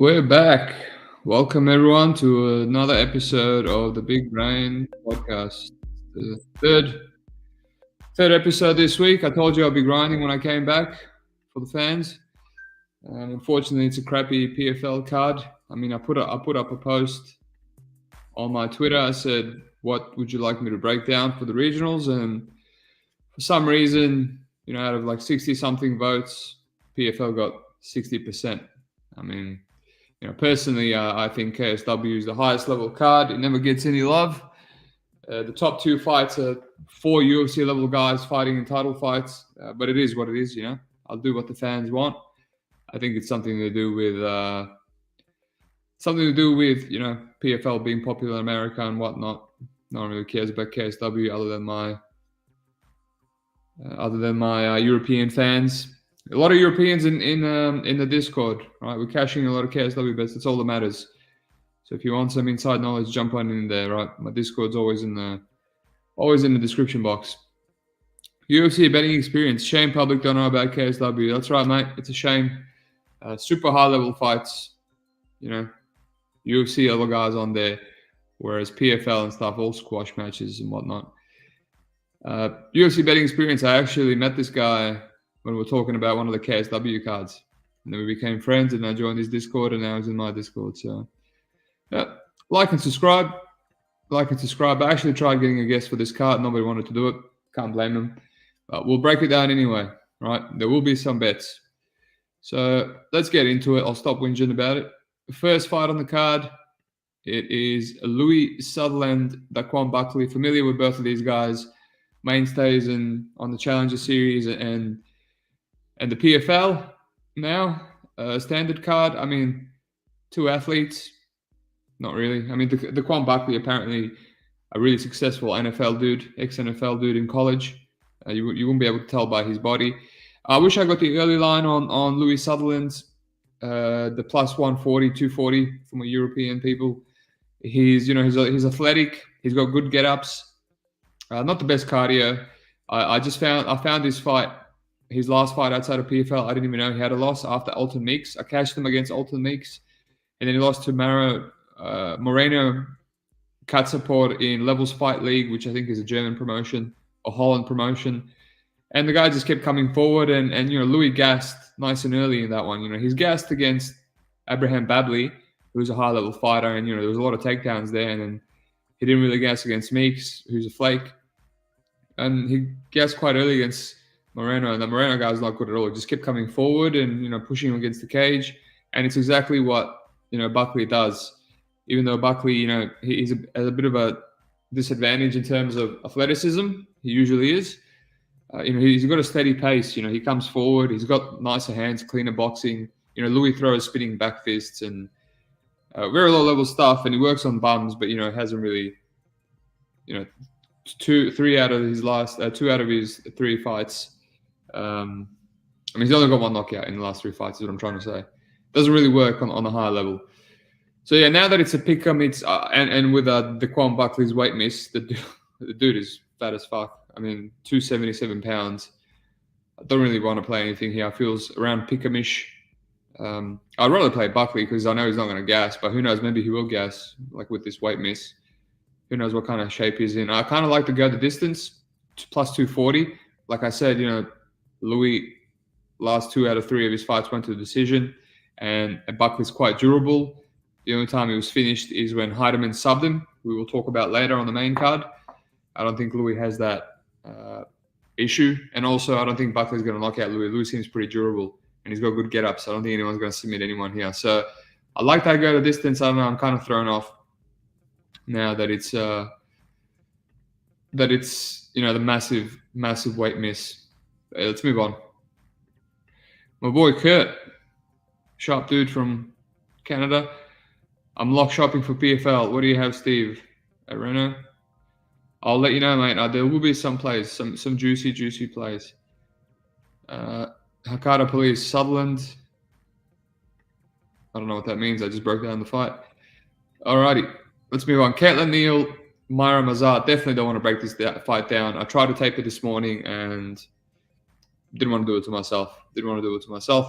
We're back. Welcome everyone to another episode of the Big Brain podcast. The third episode this week. I told you I'll be grinding when I came back for the fans. Unfortunately, it's a crappy PFL card. I mean, I put up a post on my Twitter. I said, "What would you like me to break down for the regionals?" And for some reason, out of like 60 something votes, PFL got 60%. I mean, personally, I think KSW is the highest level card. It never gets any love. The top two fights are 4 UFC level guys fighting in title fights, but it is what it is. I'll do what the fans want. I think it's something to do with PFL being popular in America and whatnot. No one really cares about KSW other than my European fans. A lot of Europeans in the Discord, right? We're cashing a lot of KSW bets. That's all that matters. So if you want some inside knowledge, jump on in there, right? My Discord's always in the description box. UFC betting experience. Shame public don't know about KSW. That's right, mate. It's a shame. Super high level fights. UFC other guys on there, whereas PFL and stuff, all squash matches and whatnot. UFC betting experience. I actually met this guy when we were talking about one of the KSW cards. And then we became friends, and I joined his Discord, and now he's in my Discord. So, yeah, like and subscribe. I actually tried getting a guest for this card. Nobody wanted to do it. Can't blame them. But we'll break it down anyway, right? There will be some bets. So let's get into it. I'll stop whinging about it. The first fight on the card, it is Louis Sutherland, Daquan Buckley. Familiar with both of these guys. Mainstays on the Challenger Series and the PFL now, standard card. I mean, two athletes, not really. I mean, Daquan Buckley apparently a really successful NFL dude, ex-NFL dude in college. You wouldn't be able to tell by his body. I wish I got the early line on Louis Sutherland's, the plus 140, 240 from European people. He's athletic. He's got good get-ups. Not the best cardio. I found this fight. His last fight outside of PFL, I didn't even know he had a loss after Alton Meeks. I cashed him against Alton Meeks, and then he lost to Moreno Katsapor in Levels Fight League, which I think is a German promotion, a Holland promotion. And the guy just kept coming forward, and Louis gassed nice and early in that one. He's gassed against Abraham Babley, who's a high-level fighter, and there was a lot of takedowns there, and then he didn't really gas against Meeks, who's a flake. And he gassed quite early against Moreno, and the Moreno guy was not good at all. He just kept coming forward and pushing him against the cage, and it's exactly what Buckley does. Even though Buckley, he's has a bit of a disadvantage in terms of athleticism, he usually is. He's got a steady pace. He comes forward. He's got nicer hands, cleaner boxing. Louis throws spinning back fists and very low level stuff, and he works on bums, but hasn't really, 2 out of his 3 fights. He's only got 1 knockout in the last 3 fights, is what I'm trying to say. Doesn't really work on a high level. So yeah, now that it's a pick'em, it's and with Daquan Buckley's weight miss, the dude is fat as fuck. 277 pounds. I don't really want to play anything here. I feels around pick'em-ish. I'd rather play Buckley because I know he's not going to gas, but who knows? Maybe he will gas, like with this weight miss. Who knows what kind of shape he's in. I kind of like to go the distance, plus 240. Like I said, Louis, last 2 out of 3 of his fights went to the decision, and Buckley's quite durable. The only time he was finished is when Heideman subbed him. We will talk about later on the main card. I don't think Louis has that issue. And also, I don't think Buckley's going to knock out Louis. Louis seems pretty durable, and he's got good get-ups. I don't think anyone's going to submit anyone here. So I like that go to distance. I don't know. I'm kind of thrown off now that it's the massive weight miss. Let's move on. My boy Kurt, sharp dude from Canada. I'm lock shopping for PFL. What do you have, Steve? At Renault? I'll let you know, mate. There will be some plays, some juicy plays. Hakata Police, Sutherland. I don't know what that means. I just broke down the fight. Alrighty, let's move on. Caitlin Neal, Myra Mazar. Definitely don't want to break this fight down. I tried to tape it this morning and didn't want to do it to myself.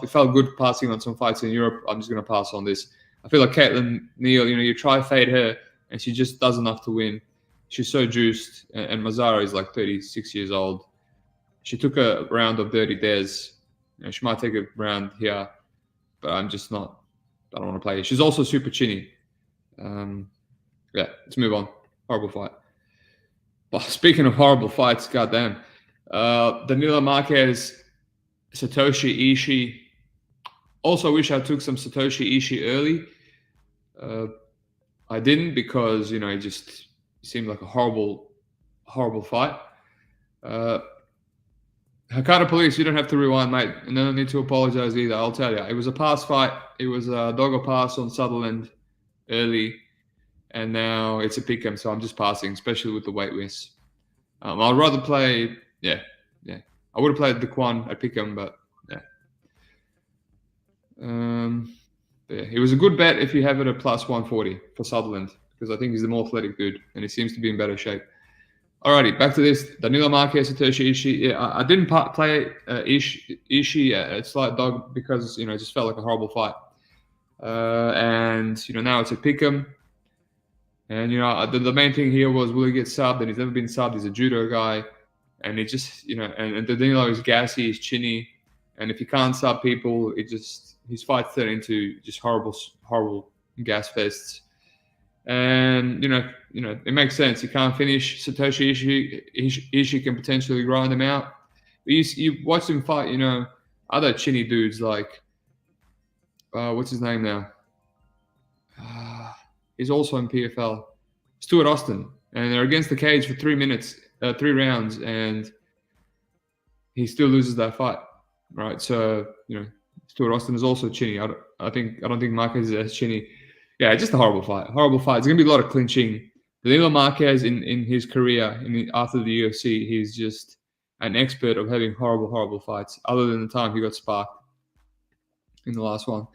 It felt good passing on some fights in Europe. I'm just going to pass on this. I feel like Caitlin Neal, you try fade her, and she just does enough to win. She's so juiced, and Mazzara is like 36 years old. She took a round of Dirty Dares. She might take a round here, but I'm just not. I don't want to play her. She's also super chinny. Let's move on. Horrible fight. Well, speaking of horrible fights, goddamn. Danilo Marquez, Satoshi Ishii. Also, wish I took some Satoshi Ishii early. I didn't because, he just seemed like a horrible, horrible fight. Hakata Police, you don't have to rewind, mate. And I don't need to apologize either. I'll tell you. It was a pass fight. It was a dogger pass on Sutherland early. And now it's a pick 'em, so I'm just passing, especially with the weight miss. I'd rather play, I would have played the Quan at pick 'em, but it was a good bet if you have it at plus 140 for Sutherland, because I think he's the more athletic dude, and he seems to be in better shape. Alrighty, back to this. Danilo Marquez, Satoshi Ishii. Yeah, I didn't play Ishii at slight dog because, it just felt like a horrible fight. And, now it's a pick 'em. And, the main thing here was, will he get subbed? And he's never been subbed. He's a judo guy. And it just, and Danilo is gassy, he's chinny. And if he can't sub people, his fights turn into just horrible, horrible gas fests. And, it makes sense. He can't finish. Satoshi Ishii can potentially grind him out. You watch him fight, other chinny dudes like, what's his name now? He's also in PFL. Stuart Austin. And they're against the cage for 3 rounds, and he still loses that fight. Right? So, Stuart Austin is also chinny. I don't think Marquez is as chinny. Yeah, just a horrible fight. Horrible fight. It's going to be a lot of clinching. Danilo Marquez in his career, after the UFC, he's just an expert of having horrible, horrible fights, other than the time he got sparked in the last one.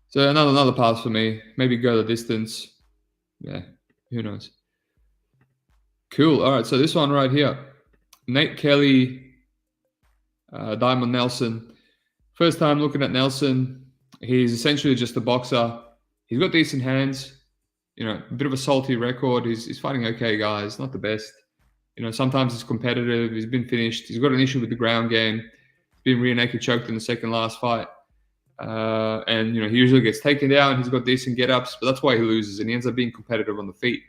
So another pass for me. Maybe go the distance. Yeah, who knows? Cool. All right, so this one right here. Nate Kelly, Diamond Nelson. First time looking at Nelson. He's essentially just a boxer. He's got decent hands. A bit of a salty record. He's fighting okay guys, not the best. Sometimes he's competitive. He's been finished. He's got an issue with the ground game. He's been rear naked choked in the second last fight. And he usually gets taken down. He's got decent get-ups, but that's why he loses, and he ends up being competitive on the feet.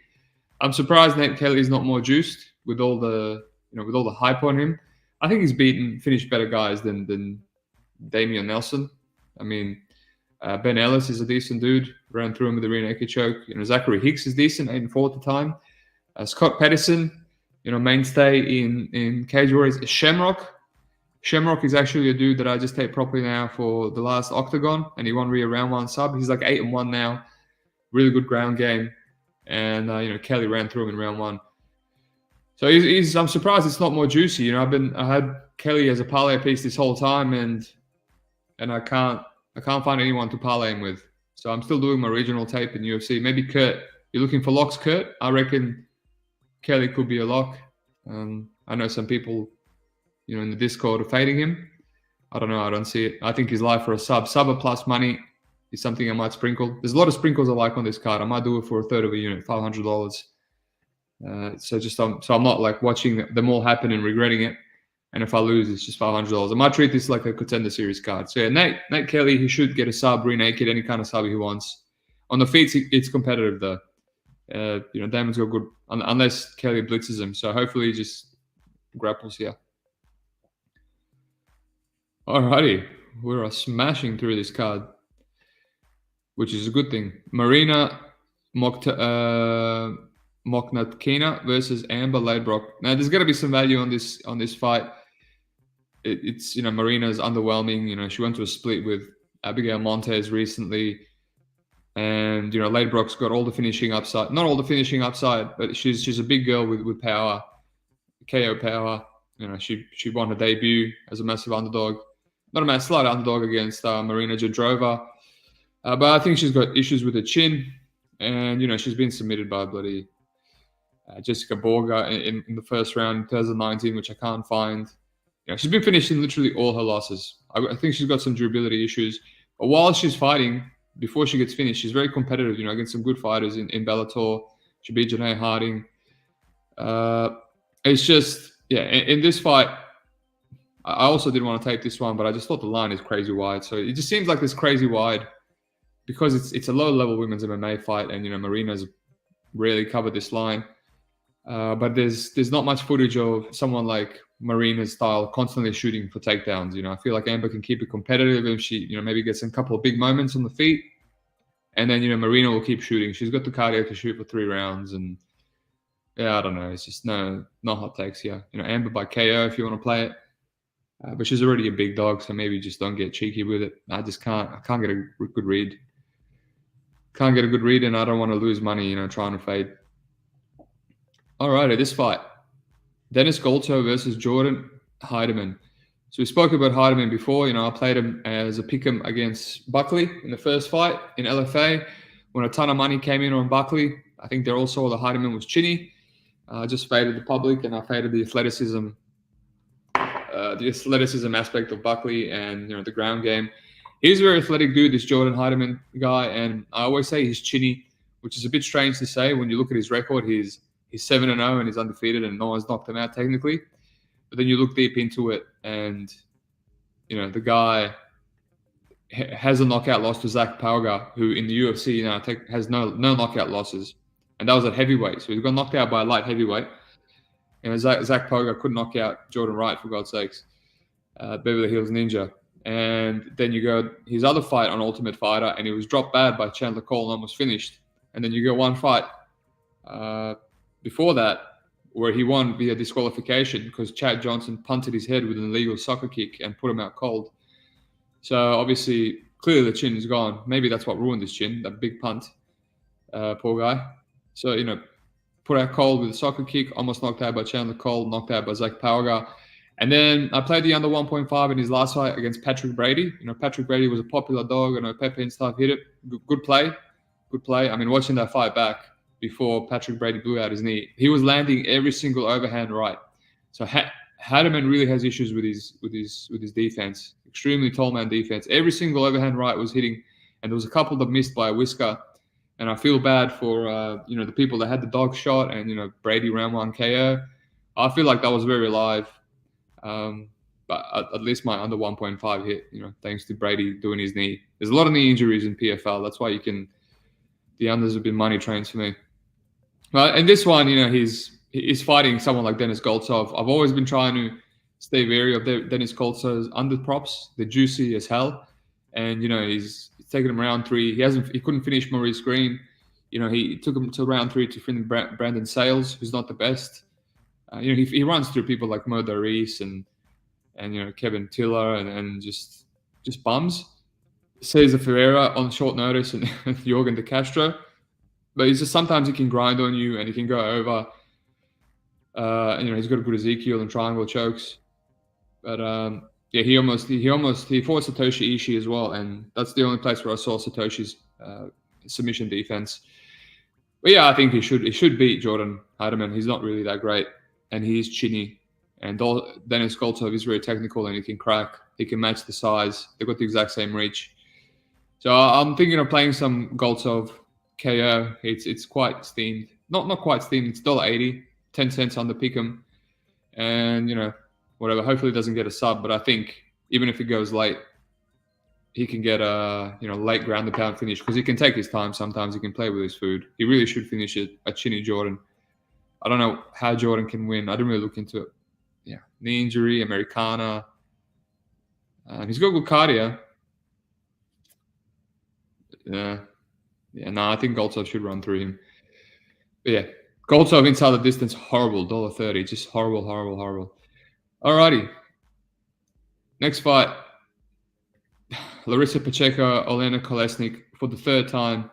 I'm surprised Nate Kelly is not more juiced with all the hype on him. I think he's finished better guys than Damian Nelson. I mean, Ben Ellis is a decent dude. Ran through him with a rear naked choke. Zachary Hicks is decent, 8-4 at the time. Scott Patterson, mainstay in Cage Warriors. Shamrock is actually a dude that I just take properly now for the last Octagon, and he won Rio round 1 sub. He's like 8-1 now. Really good ground game. And, Kelly ran through him in round 1. So I'm surprised it's not more juicy. I had Kelly as a parlay piece this whole time, and I can't find anyone to parlay him with. So I'm still doing my regional tape in UFC. Maybe Kurt. You're looking for locks, Kurt? I reckon Kelly could be a lock. I know some people, in the Discord are fading him. I don't know. I don't see it. I think he's live for a sub. Sub plus money is something I might sprinkle. There's a lot of sprinkles I like on this card. I might do it for a third of a unit, $500. So I'm not like watching them all happen and regretting it. And if I lose, it's just $500. I might treat this like a contender series card. So yeah, Nate Kelly, he should get a sub, rear naked, any kind of sub he wants. On the feet, it's competitive though. Damon's got good, unless Kelly blitzes him. So hopefully he just grapples here. Alrighty, we're smashing through this card, which is a good thing. Marina Magomedkerimova versus Amber Ladbrook. Now, there's got to be some value on this fight. It's Marina's underwhelming. She went to a split with Abigail Montez recently, and Ladbrook's got all the finishing upside. Not all the finishing upside, but she's a big girl with power, KO power. She won her debut as a massive underdog. Not a massive, slight underdog against Marina Jadrova. But I think she's got issues with her chin. And, she's been submitted by bloody Jessica Borga in the first round in 2019, which I can't find. She's been finishing literally all her losses. I think she's got some durability issues. But while she's fighting, before she gets finished. She's very competitive, against some good fighters in Bellator. She beat Janae Harding. It's just, in this fight, I also didn't want to take this one, but I just thought the line is crazy wide. So it just seems like this crazy wide because it's a low-level women's MMA fight, and Marina's rarely covered this line. But there's not much footage of someone like Marina's style constantly shooting for takedowns. I feel like Amber can keep it competitive if she maybe gets a couple of big moments on the feet, and then Marina will keep shooting. She's got the cardio to shoot for 3 rounds, and I don't know. It's just no hot takes here. Amber by KO if you want to play it. But she's already a big dog, so maybe just don't get cheeky with it. I can't get a good read. Can't get a good read, and I don't want to lose money, trying to fade. Alrighty, this fight. Dennis Goltz versus Jordan Heideman. So we spoke about Heideman before. I played him as a pick'em against Buckley in the first fight in LFA when a ton of money came in on Buckley. I think they all saw the Heideman was chinny. I just faded the public, and I faded the athleticism. The athleticism aspect of Buckley and the ground game. He's a very athletic dude, this Jordan Heideman guy, and I always say he's chinny, which is a bit strange to say when you look at his record. He's 7-0 and he's undefeated, and no one's knocked him out technically. But then you look deep into it, and the guy has a knockout loss to Zach Pauga, who in the UFC now has no knockout losses, and that was at heavyweight. So he got knocked out by a light heavyweight. Zach Pauga couldn't knock out Jordan Wright, for God's sakes. Beverly Hills Ninja. And then you go his other fight on Ultimate Fighter, and he was dropped bad by Chandler Cole and almost finished. And then you go one fight before that where he won via disqualification because Chad Johnson punted his head with an illegal soccer kick and put him out cold. So obviously, clearly the chin is gone. Maybe that's what ruined his chin, that big punt. Poor guy. So, put out cold with a soccer kick, almost knocked out by Chandler Cole, knocked out by Zach Pauga. And then I played the under 1.5 in his last fight against Patrick Brady. Patrick Brady was a popular dog. Pepe and stuff hit it. Good play. Good play. I mean, watching that fight back before Patrick Brady blew out his knee, he was landing every single overhand right. So Heideman really has issues with his defense. Extremely tall man defense. Every single overhand right was hitting, and there was a couple that missed by a whisker. And I feel bad for the people that had the dog shot and Brady round 1 KO. I feel like that was very live. But at least my under 1.5 hit, thanks to Brady doing his knee. There's a lot of knee injuries in PFL. That's why the unders have been money trains for me. But in this one, he's fighting someone like Dennis Goltz. I've always been trying to stay wary of Dennis Goltz's under props. They're juicy as hell. And, he's taken him round 3. He couldn't finish Maurice Greene. He took him to round 3 to finish Brandon Sales, who's not the best. He runs through people like Mo Doris and Kevin Tiller and just bums. Cesar Ferreira on short notice and Jorgen De Castro. But sometimes he can grind on you and he can go over. He's got a good Ezekiel and triangle chokes. But he fought Satoshi Ishii as well, and that's the only place where I saw Satoshi's submission defense. But I think he should beat Jordan Heideman. He's not really that great, and he's chinny. And Dennis Goltz is very technical, and he can crack. He can match the size. They've got the exact same reach. So I'm thinking of playing some Goltz KO. It's quite steamed. Not quite steamed. It's $1.80, 10 cents on the pick'em, and whatever. Hopefully, it doesn't get a sub. But I think even if it goes late, he can get a late ground and pound finish because he can take his time. Sometimes he can play with his food. He really should finish it at chinny Jordan. I don't know how Jordan can win. I didn't really look into it. Knee injury, Americana. He's got good cardio. I think Goltz should run through him. But Goltz inside the distance, horrible, $1.30, just horrible. Alrighty. Next fight. Larissa Pacheco, Olena Kalesnik for the 3rd time.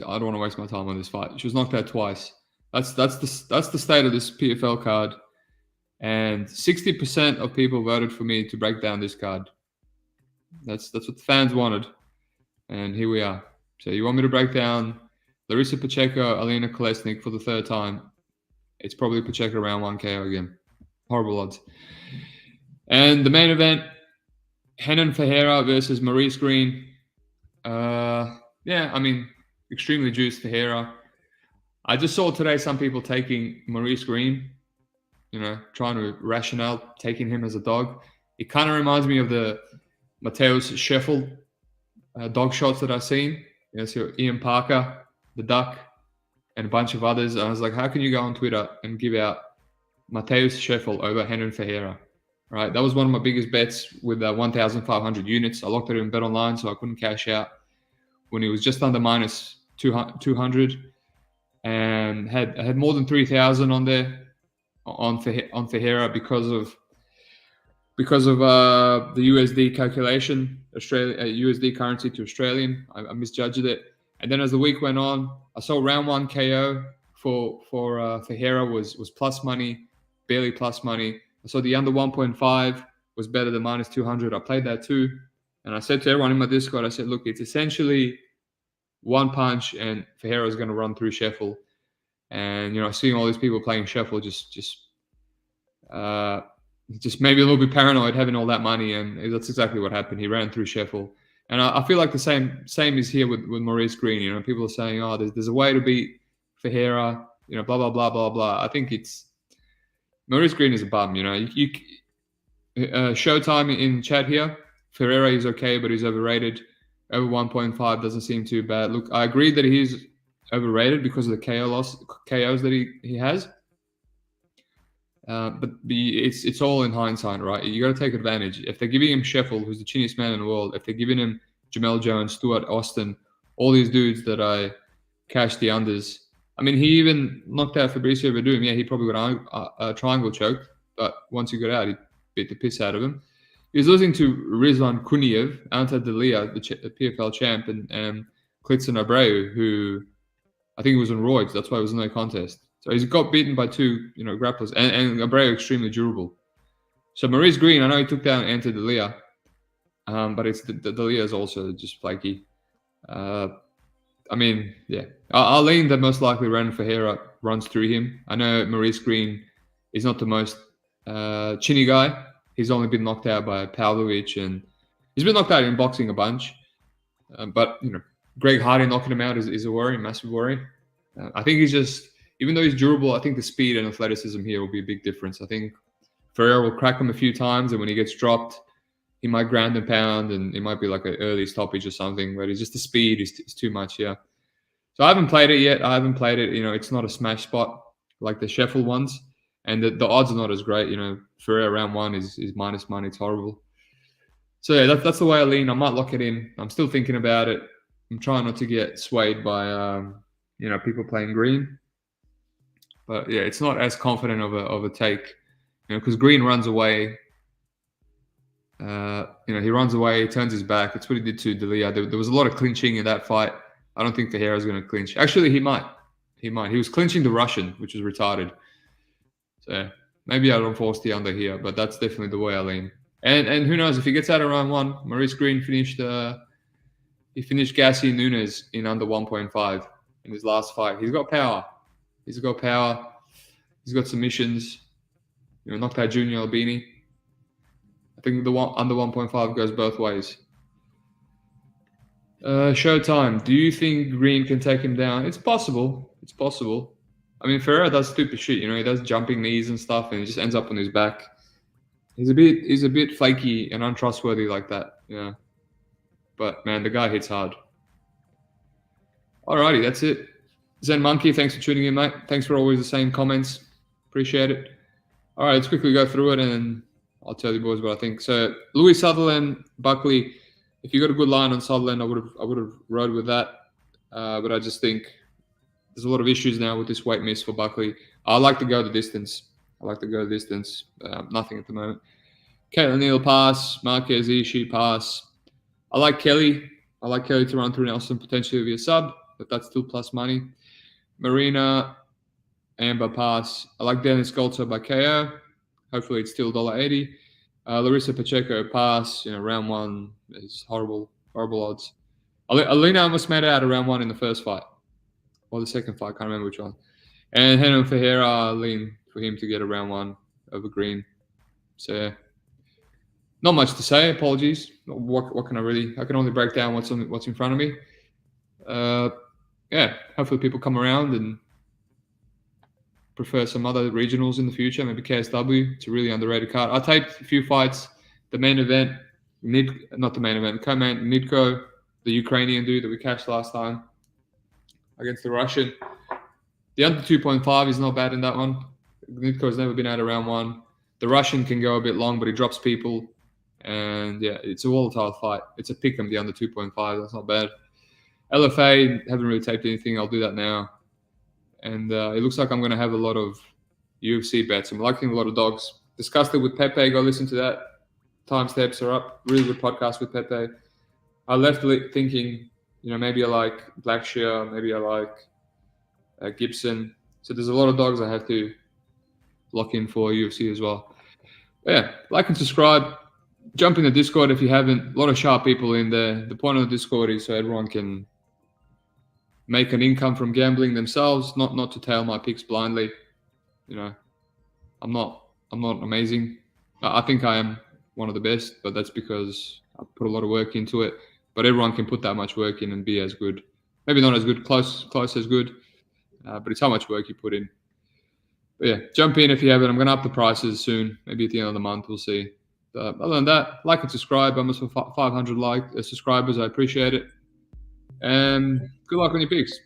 I don't want to waste my time on this fight. She was knocked out twice. That's the state of this PFL card. And 60% of people voted for me to break down this card. That's what the fans wanted. And here we are. So you want me to break down Larissa Pacheco, Olena Kalesnik for the 3rd time. It's probably Pacheco round 1 KO again. Horrible odds. And the main event, Henan Ferreira versus Maurice Greene. Yeah, I mean, extremely juiced Ferreira. I just saw today some people taking Maurice Greene, trying to rationale taking him as a dog. It kind of reminds me of the Mateusz Scheffel dog shots that I've seen. So Ian Parker, the Duck, and a bunch of others. And I was like, how can you go on Twitter and give out Mateusz Scheffel over Henry Ferreira? Right, that was one of my biggest bets with 1,500 units. I locked it in Bet Online, so I couldn't cash out when he was just under minus 200, and had more than 3,000 on there on Ferreira because of the USD calculation, USD currency to Australian. I misjudged it, and then as the week went on, I saw round one KO for Ferreira was plus money, barely plus money. I saw the under 1.5 was better than minus 200. I played that too, and I said to everyone in my Discord, I said, look, it's essentially one punch, and Ferreira is going to run through Scheffel. And seeing all these people playing Scheffel just maybe a little bit paranoid having all that money, and that's exactly what happened. He ran through Scheffel, and I feel like the same is here with Maurice Greene. People are saying, oh, there's a way to beat Ferreira, blah blah blah blah blah. I think it's Maurice Greene is a bum. Showtime in chat here. Ferreira is okay, but he's overrated. Over 1.5 doesn't seem too bad. Look, I agree that he's overrated because of the KOs that he has. But it's all in hindsight, right? You got to take advantage. If they're giving him Scheffel, who's the chinniest man in the world, if they're giving him Jamel Jones, Stuart Austin, all these dudes that I cashed the unders. I mean, he even knocked out Fabricio Verdum. Yeah, he probably got a triangle choked, but once he got out, he beat the piss out of him. He was losing to Rizvan Kuniev, Ante Delia, the PFL champ, and Klitzen Abreu, who I think he was on roids. That's why it was no contest. So he's got beaten by two, grapplers, and Abreu extremely durable. So Maurice Greene, I know he took down Ante Delia, but it's Delia is also just flaky. I mean, yeah, I'll lean that most likely Ren Ferreira runs through him. I know Maurice Greene is not the most chinny guy. He's only been knocked out by Pavlovich, and he's been knocked out in boxing a bunch. But Greg Hardy knocking him out is a worry, massive worry. I think he's just, even though he's durable, I think the speed and athleticism here will be a big difference. I think Ferreira will crack him a few times, and when he gets dropped, he might ground and pound, and it might be like an early stoppage or something. But it's just the speed is too much here. So I haven't played it yet. It's not a smash spot like the Scheffel ones, and the odds are not as great. Ferreira round one is minus money. It's horrible. So yeah, that's the way I lean. I might lock it in. I'm still thinking about it. I'm trying not to get swayed by people playing Greene. But yeah, it's not as confident of a take, because Greene runs away. He runs away, turns his back. It's what he did to Delia. There was a lot of clinching in that fight. I don't think Ferreira is going to clinch. Actually, he might. He was clinching the Russian, which was retarded. So maybe I don't force the under here, but that's definitely the way I lean. And who knows, if he gets out of round one, Maurice Greene finished Gassi Nunes in under 1.5 in his last fight. He's got power. He's got submissions. Knocked out Junior Albini. I think the under 1.5 goes both ways. Showtime. Do you think Greene can take him down? It's possible. I mean, Ferreira does stupid shit. He does jumping knees and stuff, and he just ends up on his back. He's a bit flaky and untrustworthy like that. Yeah. But man, the guy hits hard. Alrighty, that's it. Zen Monkey, thanks for tuning in, mate. Thanks for always the same comments. Appreciate it. All right, let's quickly go through it, and I'll tell you boys what I think. So Louis Sutherland, Buckley. If you got a good line on Sutherland, I would have rode with that. But I just think there's a lot of issues now with this weight miss for Buckley. I like to go the distance. Nothing at the moment. Caitlin Neal pass. Marquez Ishii pass. I like Kelly. To run through Nelson potentially via sub, but that's still plus money. Marina Amber pass. I like Dennis Goltz by KO. Hopefully it's still $1.80. Larissa Pacheco pass. Round one is horrible odds. Alina almost made it out of round one in the first fight. Or the second fight, can't remember which one. And Henry Ferreira, lean for him to get a round one over Greene. So Not much to say. Apologies. What can I really? I can only break down what's in front of me. Yeah, hopefully people come around and prefer some other regionals in the future. Maybe KSW. It's a really underrated card. I taped a few fights. The main event, not the main event, co-main Nidko, the Ukrainian dude that we cashed last time against the Russian. The under 2.5 is not bad in that one. Nidko's never been out of round one. The Russian can go a bit long, but he drops people. And yeah, it's a volatile fight. It's a pick 'em, the under 2.5. That's not bad. LFA, haven't really taped anything. I'll do that now. And it looks like I'm going to have a lot of UFC bets. I'm liking a lot of dogs. Discussed it with Pepe. Go listen to that. Timestamps are up. Really good podcast with Pepe. I left thinking, maybe I like Blackshear. Maybe I like Gibson. So there's a lot of dogs I have to lock in for UFC as well. But yeah, like and subscribe. Jump in the Discord if you haven't. A lot of sharp people in there. The point of the Discord is so everyone can make an income from gambling themselves, not to tail my picks blindly. I'm not amazing. I think I am one of the best, but that's because I put a lot of work into it. But everyone can put that much work in and be as good. Maybe not as good, close as good, but it's how much work you put in. But yeah, jump in if you haven't. I'm going to up the prices soon. Maybe at the end of the month, we'll see. Other than that, like and subscribe. I'm almost for 500 subscribers. I appreciate it. And good luck on your picks.